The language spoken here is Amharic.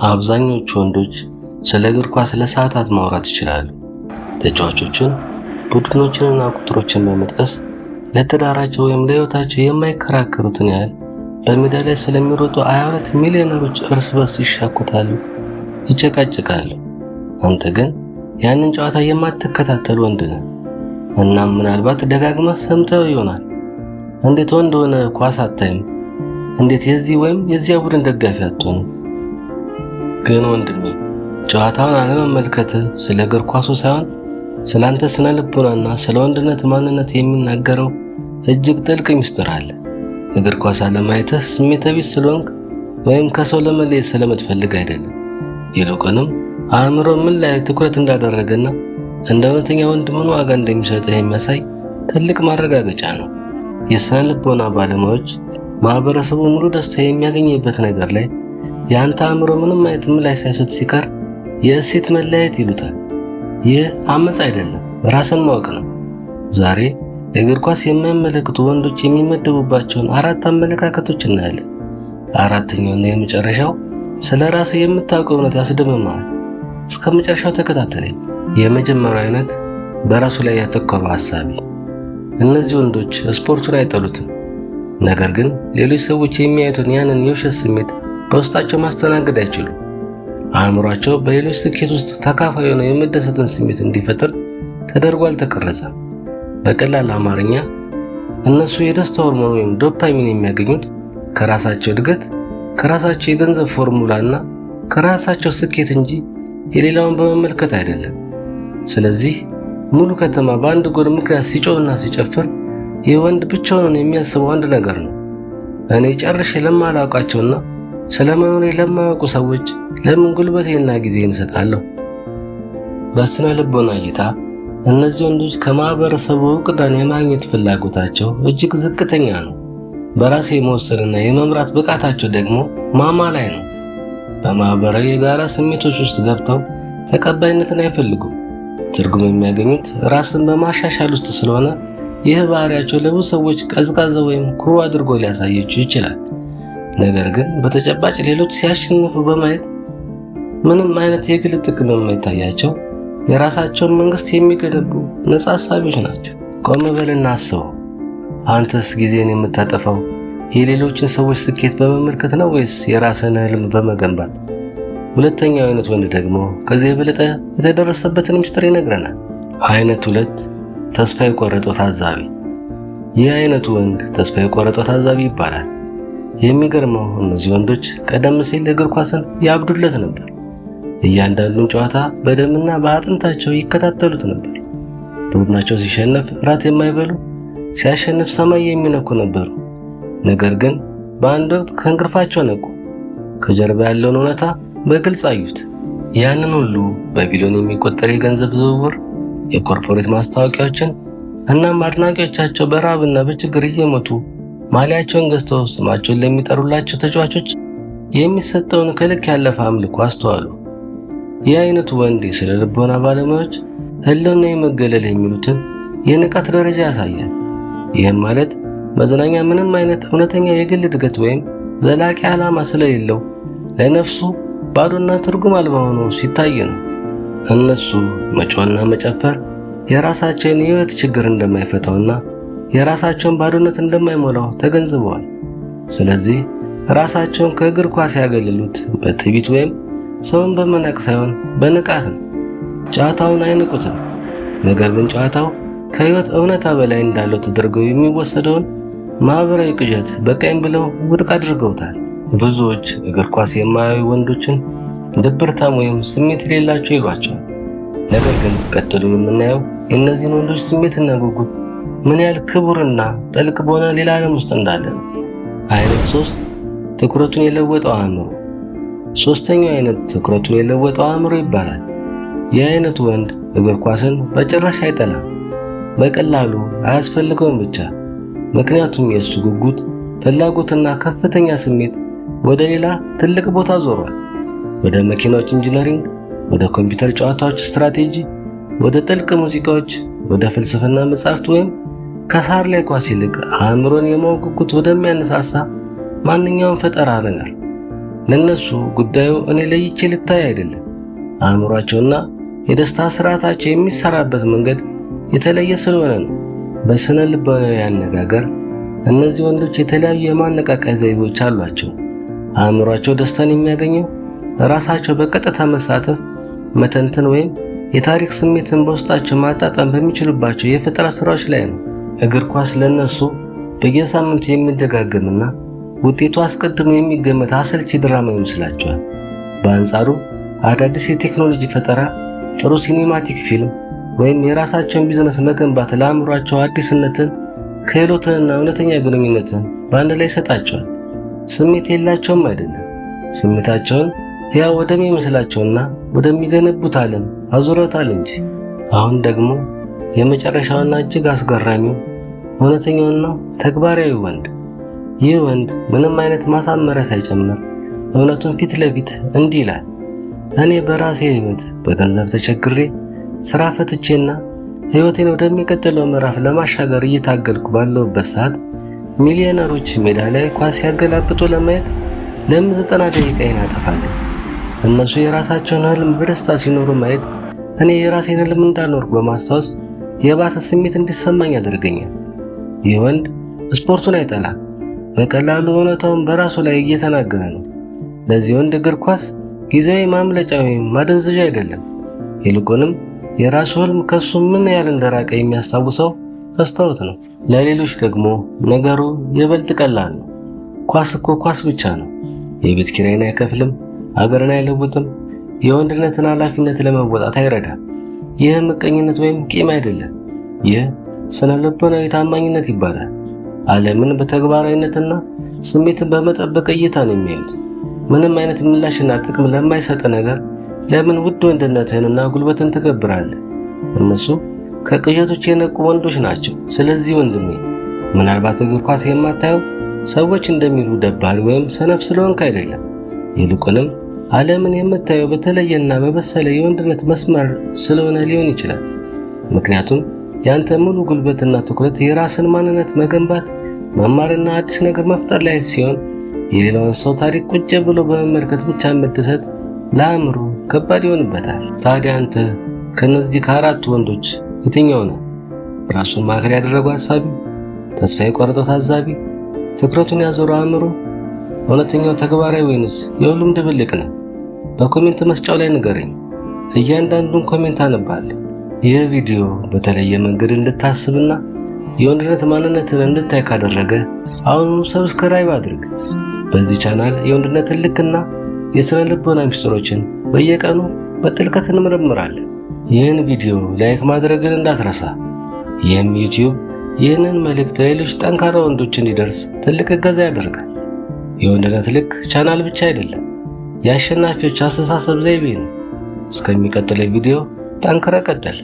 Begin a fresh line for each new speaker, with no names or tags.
አብዛኞቹ ወንዶች ስለ እግር ኳስ ለሰዓታት ማውራት ይችላሉ። ተጫዋቾችን፣ ቡድኖችንና ቁጥሮችን በመጥቀስ ለትዳራቸው ወይም ለሕይወታቸው የማይከራከሩትን ያህል በሜዳ ላይ ስለሚሮጡ 22 ሚሊዮነሮች እርስ በርስ ይሻኩታሉ፣ ይጨቃጭቃሉ። አንተ ግን ያንን ጨዋታ የማትከታተል ወንድ ነህ። እናም ምናልባት ደጋግመህ ሰምተው ይሆናል። እንዴት ወንድ ሆነ ኳስ አታይም? እንዴት የዚህ ወይም የዚያ ቡድን ደጋፊ አትሆንም? ግን ወንድሜ ጨዋታውን አለመመልከት ስለ እግር ኳሱ ሳይሆን ስለ አንተ ስነ ልቦናና ስለ ወንድነት ማንነት የሚናገረው እጅግ ጥልቅ ሚስጥር አለ። እግር ኳስ አለማየትህ ስሜተ ቢስ ስለሆንክ ወይም ከሰው ለመለየት ስለምትፈልግ አይደለም። ይልቁንም አእምሮ ምን ላይ ትኩረት እንዳደረገና እንደ እውነተኛ ወንድ ምን ዋጋ እንደሚሰጥህ የሚያሳይ ትልቅ ማረጋገጫ ነው። የስነ ልቦና ባለሙያዎች ማህበረሰቡ ሙሉ ደስታ የሚያገኝበት ነገር ላይ የአንተ አእምሮ ምንም አይነት ምላሽ ሳይሰጥ ሲቀር የእሴት መለያየት ይሉታል። ይህ አመጽ አይደለም፣ ራስን ማወቅ ነው። ዛሬ እግር ኳስ የማይመለከቱ ወንዶች የሚመደቡባቸውን 4 አመለካከቶች እናያለን። አራተኛውና የመጨረሻው ስለ ራስህ የምታውቀው እውነት ያስደምማል። እስከ መጨረሻው ተከታተለኝ። የመጀመሪያው አይነት በራሱ ላይ ያተኮረው ሐሳቢ። እነዚህ ወንዶች ስፖርቱን አይጠሉትም፣ ነገር ግን ሌሎች ሰዎች የሚያዩትን ያንን የውሸት ስሜት በውስጣቸው ማስተናገድ አይችሉም። አእምሯቸው በሌሎች ስኬት ውስጥ ተካፋይ ሆነው የመደሰትን ስሜት እንዲፈጥር ተደርጎ አልተቀረጸም። በቀላል አማርኛ እነሱ የደስታ ሆርሞን ወይም ዶፓሚን የሚያገኙት ከራሳቸው እድገት፣ ከራሳቸው የገንዘብ ፎርሙላና ከራሳቸው ስኬት እንጂ የሌላውን በመመልከት አይደለም። ስለዚህ ሙሉ ከተማ በአንድ ጎል ምክንያት ሲጮህና ሲጨፍር ይህ ወንድ ብቻውን የሚያስበው አንድ ነገር ነው። እኔ ጨርሼ ለማላውቃቸውና ስለ መኖሬ ለማያውቁ ሰዎች ለምን ጉልበቴና ጊዜን እሰጣለሁ? በስነ ልቦና እይታ እነዚህ ወንዶች ከማህበረሰቡ እውቅናን የማግኘት ፍላጎታቸው እጅግ ዝቅተኛ ነው። በራስ የመወሰንና የመምራት ብቃታቸው ደግሞ ማማ ላይ ነው። በማህበራዊ የጋራ ስሜቶች ውስጥ ገብተው ተቀባይነትን አይፈልጉም። ትርጉም የሚያገኙት ራስን በማሻሻል ውስጥ ስለሆነ ይህ ባህሪያቸው ለብዙ ሰዎች ቀዝቃዛ ወይም ኩሩ አድርጎ ሊያሳያቸው ይችላል። ነገር ግን በተጨባጭ ሌሎች ሲያሸንፉ በማየት ምንም አይነት የግል ጥቅም የማይታያቸው የራሳቸውን መንግስት የሚገነቡ ነፃ ሐሳቢዎች ናቸው። ቆም በልና አስበው። አንተስ ጊዜን የምታጠፋው የሌሎችን ሰዎች ስኬት በመመልከት ነው ወይስ የራስህን ህልም በመገንባት? ሁለተኛው አይነት ወንድ ደግሞ ከዚህ የበለጠ የተደረሰበትን ምስጢር ይነግረናል። አይነት 2 ተስፋ የቆረጠው ታዛቢ። ይህ አይነቱ ወንድ ተስፋ የቆረጠው ታዛቢ ይባላል። የሚገርመው እነዚህ ወንዶች ቀደም ሲል እግር ኳስን ያብዱለት ነበር። እያንዳንዱን ጨዋታ በደምና በአጥንታቸው ይከታተሉት ነበር። ቡድናቸው ሲሸነፍ እራት የማይበሉ፣ ሲያሸንፍ ሰማይ የሚነኩ ነበሩ። ነገር ግን በአንድ ወቅት ከእንቅልፋቸው ነቁ። ከጀርባ ያለውን እውነታ በግልጽ አዩት። ያንን ሁሉ በቢሊዮን የሚቆጠር የገንዘብ ዝውውር፣ የኮርፖሬት ማስታወቂያዎችን እናም አድናቂዎቻቸው በረሃብና በችግር እየሞቱ ማሊያቸውን ገዝተው ስማቸውን ለሚጠሩላቸው ተጫዋቾች የሚሰጠውን ከልክ ያለፈ አምልኮ አስተዋሉ። ይህ አይነቱ ወንድ የስነ ልቦና ባለሙያዎች ህልውና የመገለል የሚሉትን የንቃት ደረጃ ያሳያል። ይህም ማለት መዝናኛ ምንም አይነት እውነተኛ የግል እድገት ወይም ዘላቂ ዓላማ ስለሌለው ለነፍሱ ባዶና ትርጉም አልባ ሆኖ ሲታይ ነው። እነሱ መጮህና መጨፈር የራሳቸውን የህይወት ችግር እንደማይፈታውና የራሳቸውን ባዶነት እንደማይሞላው ተገንዝበዋል። ስለዚህ ራሳቸውን ከእግር ኳስ ያገለሉት በትዕቢት ወይም ሰውን በመናቅ ሳይሆን በንቃት ነው። ጨዋታውን አይንቁትም፣ ነገር ግን ጨዋታው ከህይወት እውነታ በላይ እንዳለው ተደርገው የሚወሰደውን ማህበራዊ ቅዠት በቃኝ ብለው ውድቅ አድርገውታል። ብዙዎች እግር ኳስ የማያዩ ወንዶችን ድብርታም ወይም ስሜት የሌላቸው ይሏቸዋል። ነገር ግን ቀጥሎ የምናየው የእነዚህን ወንዶች ስሜትና ጉጉት ምን ያህል ክቡርና ጥልቅ በሆነ ሌላ ዓለም ውስጥ እንዳለ ነው። አይነት 3 ትኩረቱን የለወጠው አእምሮ። ሶስተኛው አይነት ትኩረቱን የለወጠው አእምሮ ይባላል። ይህ አይነቱ ወንድ እግር ኳስን በጭራሽ አይጠላም፣ በቀላሉ አያስፈልገውም ብቻ። ምክንያቱም የእሱ ጉጉት፣ ፍላጎትና ከፍተኛ ስሜት ወደ ሌላ ትልቅ ቦታ ዞሯል። ወደ መኪናዎች ኢንጂነሪንግ፣ ወደ ኮምፒውተር ጨዋታዎች ስትራቴጂ፣ ወደ ጥልቅ ሙዚቃዎች፣ ወደ ፍልስፍና መጻሕፍት ወይም ከሳር ላይ ኳስ ይልቅ አእምሮን የማወቅ ጉጉት ወደሚያነሳሳ ማንኛውም ፈጠራ ነገር። ለነሱ ጉዳዩ እኔ ለይቼ ልታይ አይደለም። አእምሯቸውና የደስታ ስርዓታቸው የሚሰራበት መንገድ የተለየ ስለሆነ ነው። በስነ ልቦናዊ አነጋገር እነዚህ ወንዶች የተለያዩ የማነቃቂያ ዘይቤዎች አሏቸው። አእምሯቸው ደስታን የሚያገኘው ራሳቸው በቀጥታ መሳተፍ፣ መተንተን ወይም የታሪክ ስሜትን በውስጣቸው ማጣጣም በሚችሉባቸው የፈጠራ ስራዎች ላይ ነው። እግር ኳስ ለነሱ በየሳምንቱ የሚደጋገምና ውጤቱ አስቀድሞ የሚገመት አሰልቺ ድራማ ይመስላቸዋል። በአንጻሩ አዳዲስ የቴክኖሎጂ ፈጠራ፣ ጥሩ ሲኒማቲክ ፊልም ወይም የራሳቸውን ቢዝነስ መገንባት ለአእምሯቸው አዲስነትን፣ ክህሎትንና እውነተኛ ግንኙነትን በአንድ ላይ ይሰጣቸዋል። ስሜት የላቸውም አይደለም፣ ስሜታቸውን ሕያው ወደሚመስላቸውና ወደሚገነቡት ዓለም አዙረውታል እንጂ። አሁን ደግሞ የመጨረሻውና እጅግ አስገራሚው እውነተኛውና ተግባራዊ ወንድ። ይህ ወንድ ምንም አይነት ማሳመሪያ ሳይጨምር እውነቱን ፊት ለፊት እንዲህ ይላል። እኔ በራሴ ሕይወት በገንዘብ ተቸግሬ ስራ ፈትቼና ሕይወቴን ወደሚቀጥለው ምዕራፍ ለማሻገር እየታገልኩ ባለሁበት ሰዓት ሚሊዮነሮች ሜዳ ላይ ኳስ ሲያገላብጡ ለማየት ለምን 90 ደቂቃዬን አጠፋለሁ? እነሱ የራሳቸውን ህልም በደስታ ሲኖሩ ማየት እኔ የራሴን ህልም እንዳልኖርኩ በማስታወስ የባሰ ስሜት እንዲሰማኝ ያደርገኛል። ይህ ወንድ ስፖርቱን አይጠላም። በቀላሉ እውነታውን በራሱ ላይ እየተናገረ ነው። ለዚህ ወንድ እግር ኳስ ጊዜያዊ ማምለጫ ወይም ማደንዘዣ አይደለም። ይልቁንም የራሱ ህልም ከሱ ምን ያህል እንደራቀ የሚያስታውሰው መስታወት ነው። ለሌሎች ደግሞ ነገሩ ይበልጥ ቀላል ነው። ኳስ እኮ ኳስ ብቻ ነው። የቤት ኪራይን አይከፍልም፣ አገርን አይለውጥም፣ የወንድነትን ኃላፊነት ለመወጣት አይረዳም። ይህ ምቀኝነት ወይም ቂም አይደለም። ይህ ስነ ልቦናዊ ታማኝነት ይባላል። ዓለምን በተግባራዊነትና ስሜትን በመጠበቅ እይታ ነው የሚያዩት። ምንም አይነት ምላሽና ጥቅም ለማይሰጥ ነገር ለምን ውድ ወንድነትህንና ጉልበትን ትገብራለህ? እነሱ ከቅዠቶች የነቁ ወንዶች ናቸው። ስለዚህ ወንድሜ፣ ምናልባት እግር ኳስ የማታየው ሰዎች እንደሚሉ ደባሪ ወይም ሰነፍ ስለሆንክ አይደለም። ይልቁንም ዓለምን የምታየው በተለየና በበሰለ የወንድነት መስመር ስለሆነ ሊሆን ይችላል። ምክንያቱም ያንተ ሙሉ ጉልበትና ትኩረት የራስን ማንነት መገንባት፣ መማርና አዲስ ነገር መፍጠር ላይ ሲሆን የሌላውን ሰው ታሪክ ቁጭ ብሎ በመመልከት ብቻ መደሰት ለአእምሮ ከባድ ይሆንበታል። ታዲያ አንተ ከነዚህ ከአራቱ ወንዶች የትኛው ነው? ራሱን ማዕከል ያደረገው ሐሳቢ፣ ተስፋ የቆረጠው ታዛቢ፣ ትኩረቱን ያዞረው አእምሮ፣ እውነተኛው ተግባራዊ ወይንስ የሁሉም ድብልቅ ነው? በኮሜንት መስጫው ላይ ንገረኝ። እያንዳንዱን ኮሜንት አነባለሁ። ይህ ቪዲዮ በተለየ መንገድ እንድታስብና የወንድነት ማንነትን እንድታይ ካደረገ አሁኑኑ ሰብስክራይብ አድርግ። በዚህ ቻናል የወንድነትን ልክና የስነ ልቦና ሚስጥሮችን በየቀኑ በጥልቀት እንመረምራለን። ይህን ቪዲዮ ላይክ ማድረግን እንዳትረሳ። ይህም ዩቲዩብ ይህንን መልእክት ለሌሎች ጠንካራ ወንዶች እንዲደርስ ትልቅ እገዛ ያደርጋል። የወንድነት ልክ ቻናል ብቻ አይደለም፣ የአሸናፊዎች አስተሳሰብ ዘይቤ ነው። እስከሚቀጥለው ቪዲዮ ጠንክረህ ቀጥል።